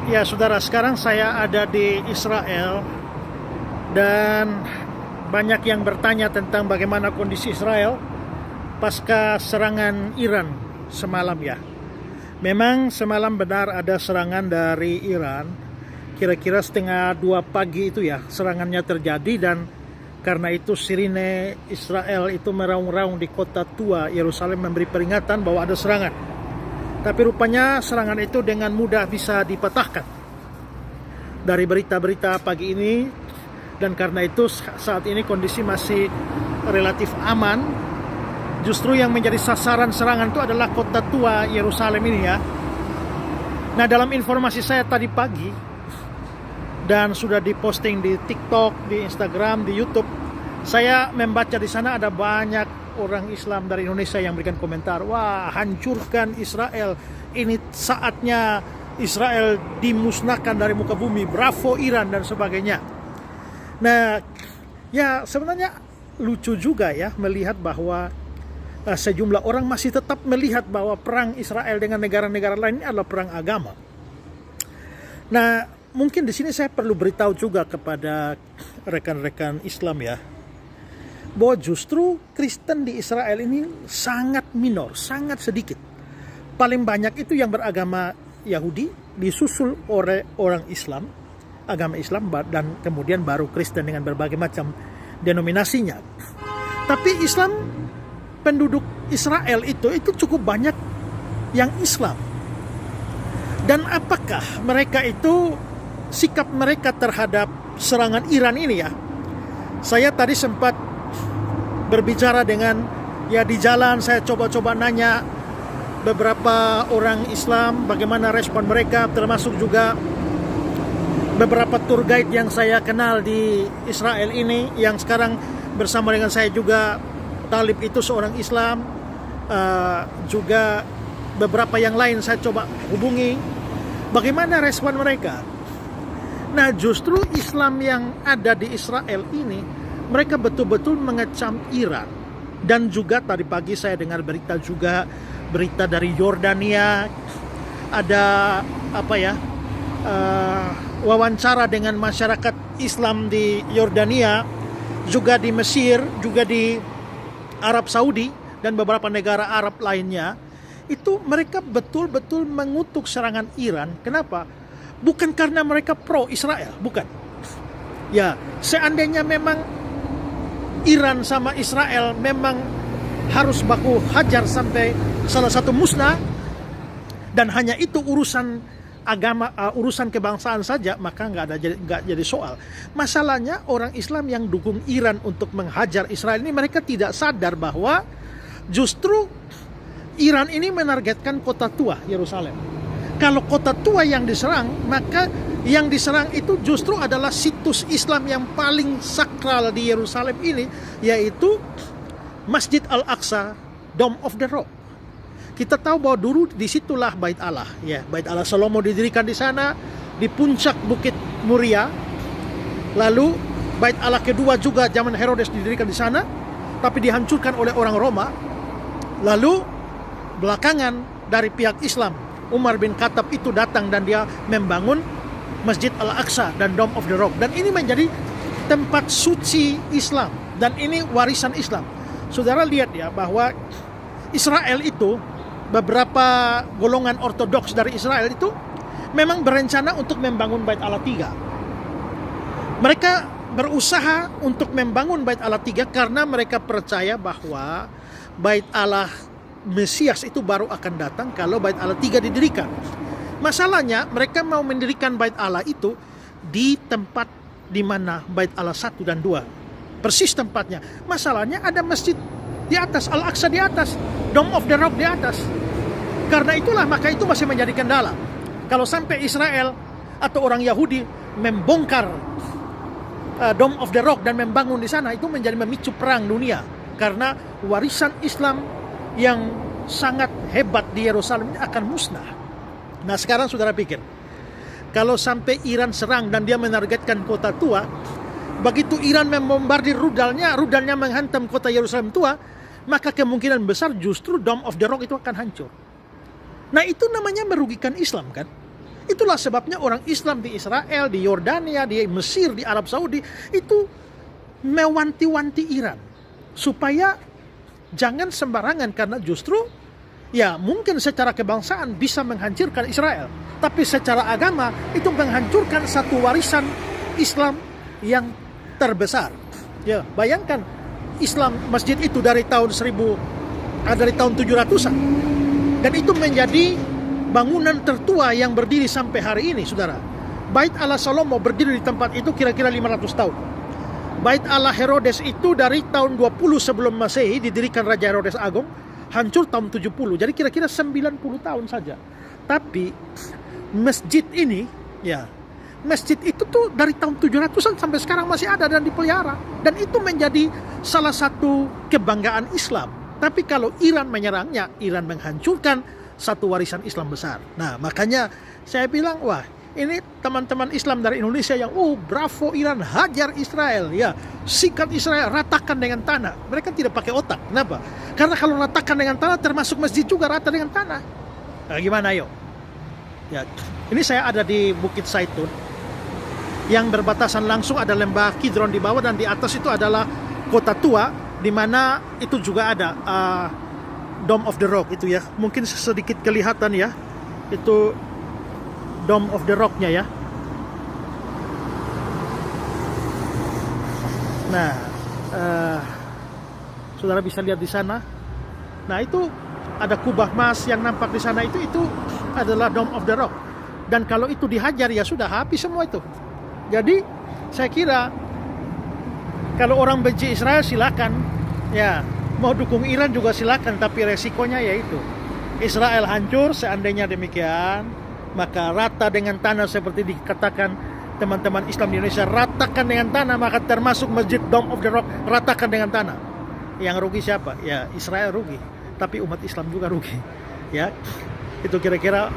Ya saudara, sekarang saya ada di Israel dan banyak yang bertanya tentang bagaimana kondisi Israel pasca serangan Iran semalam ya. Memang semalam benar ada serangan dari Iran, kira-kira setengah 2 pagi itu ya serangannya terjadi, dan karena itu sirine Israel itu meraung-raung di kota tua Yerusalem memberi peringatan bahwa ada serangan. Tapi rupanya serangan itu dengan mudah bisa dipatahkan dari berita-berita pagi ini, dan karena itu saat ini kondisi masih relatif aman. Justru yang menjadi sasaran serangan itu adalah kota tua Yerusalem ini ya. Nah, dalam informasi saya tadi pagi dan sudah diposting di TikTok, di Instagram, di YouTube, saya membaca di sana ada banyak orang Islam dari Indonesia yang berikan komentar, wah, hancurkan Israel, ini saatnya Israel dimusnahkan dari muka bumi, bravo Iran dan sebagainya. Nah, ya sebenarnya lucu juga ya melihat bahwa sejumlah orang masih tetap melihat bahwa perang Israel dengan negara-negara lain ini adalah perang agama. Nah, mungkin di sini saya perlu beritahu juga kepada rekan-rekan Islam ya, bahwa justru Kristen di Israel ini sangat minor, sangat sedikit. Paling banyak itu yang beragama Yahudi, disusul oleh orang Islam, agama Islam, dan kemudian baru Kristen dengan berbagai macam denominasinya. Tapi Islam, penduduk Israel itu cukup banyak yang Islam. Dan apakah mereka itu, sikap mereka terhadap serangan Iran ini ya? Saya tadi sempat berbicara dengan, ya di jalan saya coba-coba nanya beberapa orang Islam bagaimana respon mereka, termasuk juga beberapa tour guide yang saya kenal di Israel ini, yang sekarang bersama dengan saya juga. Talib itu seorang Islam, juga beberapa yang lain saya coba hubungi, bagaimana respon mereka. Nah, justru Islam yang ada di Israel ini, mereka betul-betul mengecam Iran. Dan juga tadi pagi saya dengar berita dari Yordania, ada wawancara dengan masyarakat Islam di Yordania, juga di Mesir, juga di Arab Saudi dan beberapa negara Arab lainnya. Itu mereka betul-betul mengutuk serangan Iran. Kenapa? Bukan karena mereka pro Israel, bukan. Ya, seandainya memang Iran sama Israel memang harus baku hajar sampai salah satu musnah, dan hanya itu urusan agama, urusan kebangsaan saja, maka nggak jadi soal. Masalahnya orang Islam yang dukung Iran untuk menghajar Israel ini, mereka tidak sadar bahwa justru Iran ini menargetkan kota tua Yerusalem. Kalau kota tua yang diserang, maka yang diserang itu justru adalah situs Islam yang paling sakral di Yerusalem ini, yaitu Masjid Al-Aqsa, Dome of the Rock. Kita tahu bahwa dulu disitulah Bait Allah, ya, Bait Allah Salomo didirikan di sana, di puncak Bukit Muria. Lalu Bait Allah kedua juga zaman Herodes didirikan di sana, tapi dihancurkan oleh orang Roma. Lalu belakangan dari pihak Islam, Umar bin Khattab itu datang dan dia membangun Masjid Al-Aqsa dan Dome of the Rock. Dan ini menjadi tempat suci Islam, dan ini warisan Islam. Saudara lihat ya bahwa Israel itu, beberapa golongan ortodoks dari Israel itu memang berencana untuk membangun Bait Allah 3. Mereka berusaha untuk membangun Bait Allah 3 karena mereka percaya bahwa Bait Allah Mesias itu baru akan datang kalau Bait Allah 3 didirikan. Masalahnya mereka mau mendirikan Bait Allah itu di tempat di mana Bait Allah 1 dan 2. Persis tempatnya. Masalahnya ada masjid di atas, Al-Aqsa di atas, Dome of the Rock di atas. Karena itulah, maka itu masih menjadi kendala. Kalau sampai Israel atau orang Yahudi membongkar Dome of the Rock dan membangun di sana, itu menjadi memicu perang dunia. Karena warisan Islam yang sangat hebat di Yerusalem ini akan musnah. Nah, sekarang saudara pikir, kalau sampai Iran serang dan dia menargetkan kota tua, begitu Iran membombardir rudalnya menghantam kota Yerusalem tua, maka kemungkinan besar justru Dome of the Rock itu akan hancur. Nah, itu namanya merugikan Islam kan? Itulah sebabnya orang Islam di Israel, di Yordania, di Mesir, di Arab Saudi itu mewanti-wanti Iran supaya jangan sembarangan, karena justru ya mungkin secara kebangsaan bisa menghancurkan Israel, tapi secara agama itu menghancurkan satu warisan Islam yang terbesar. Ya, bayangkan Islam masjid itu dari tahun 700-an, dan itu menjadi bangunan tertua yang berdiri sampai hari ini, saudara. Bait Allah Salomo berdiri di tempat itu kira-kira 500 tahun. Bait Allah Herodes itu dari tahun 20 sebelum Masehi didirikan Raja Herodes Agung, hancur tahun 70. Jadi kira-kira 90 tahun saja. Tapi masjid ini, ya, masjid itu tuh dari tahun 700-an sampai sekarang masih ada dan dipelihara. Dan itu menjadi salah satu kebanggaan Islam. Tapi kalau Iran menyerangnya, Iran menghancurkan satu warisan Islam besar. Nah, makanya saya bilang, wah, ini teman-teman Islam dari Indonesia yang, bravo Iran, hajar Israel, ya, sikat Israel, ratakan dengan tanah. Mereka tidak pakai otak. Kenapa? Karena kalau ratakan dengan tanah, termasuk masjid juga rata dengan tanah. Nah, gimana, yuk? Ya, ini saya ada di Bukit Zaitun, yang berbatasan langsung ada lembah Kidron di bawah, dan di atas itu adalah kota tua, di mana itu juga ada Dome of the Rock itu, ya. Mungkin sedikit kelihatan, ya. Itu Dome of the Rock-nya, ya. Nah, saudara bisa lihat di sana. Nah, itu ada kubah emas yang nampak di sana, itu adalah Dome of the Rock. Dan kalau itu dihajar, ya sudah habis semua itu. Jadi saya kira kalau orang benci Israel silakan, ya. Mau dukung Iran juga silakan, tapi resikonya yaitu Israel hancur. Seandainya demikian, maka rata dengan tanah seperti dikatakan teman-teman Islam di Indonesia, ratakan dengan tanah, maka termasuk Masjid Dome of the Rock, ratakan dengan tanah. Yang rugi siapa? Ya, Israel rugi, tapi umat Islam juga rugi. Ya, itu kira-kira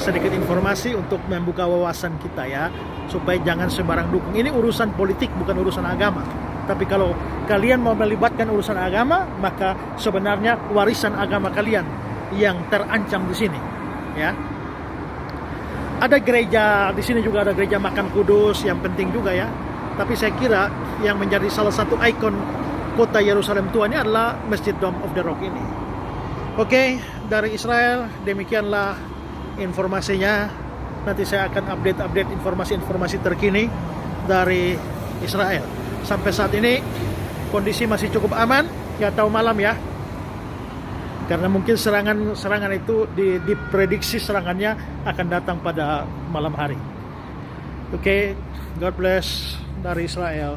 sedikit informasi untuk membuka wawasan kita, ya, supaya jangan sembarang dukung. Ini urusan politik, bukan urusan agama. Tapi kalau kalian mau melibatkan urusan agama, maka sebenarnya warisan agama kalian yang terancam di sini, ya. Ada gereja di sini juga, ada gereja Makam Kudus yang penting juga, ya. Tapi saya kira yang menjadi salah satu ikon kota Yerusalem tua ini adalah Masjid Dome of the Rock ini. Oke, dari Israel demikianlah informasinya. Nanti saya akan update informasi-informasi terkini dari Israel. Sampai saat ini kondisi masih cukup aman, ya, tahu malam, ya. Karena mungkin serangan itu diprediksi serangannya akan datang pada malam hari. Oke, God bless dari Israel.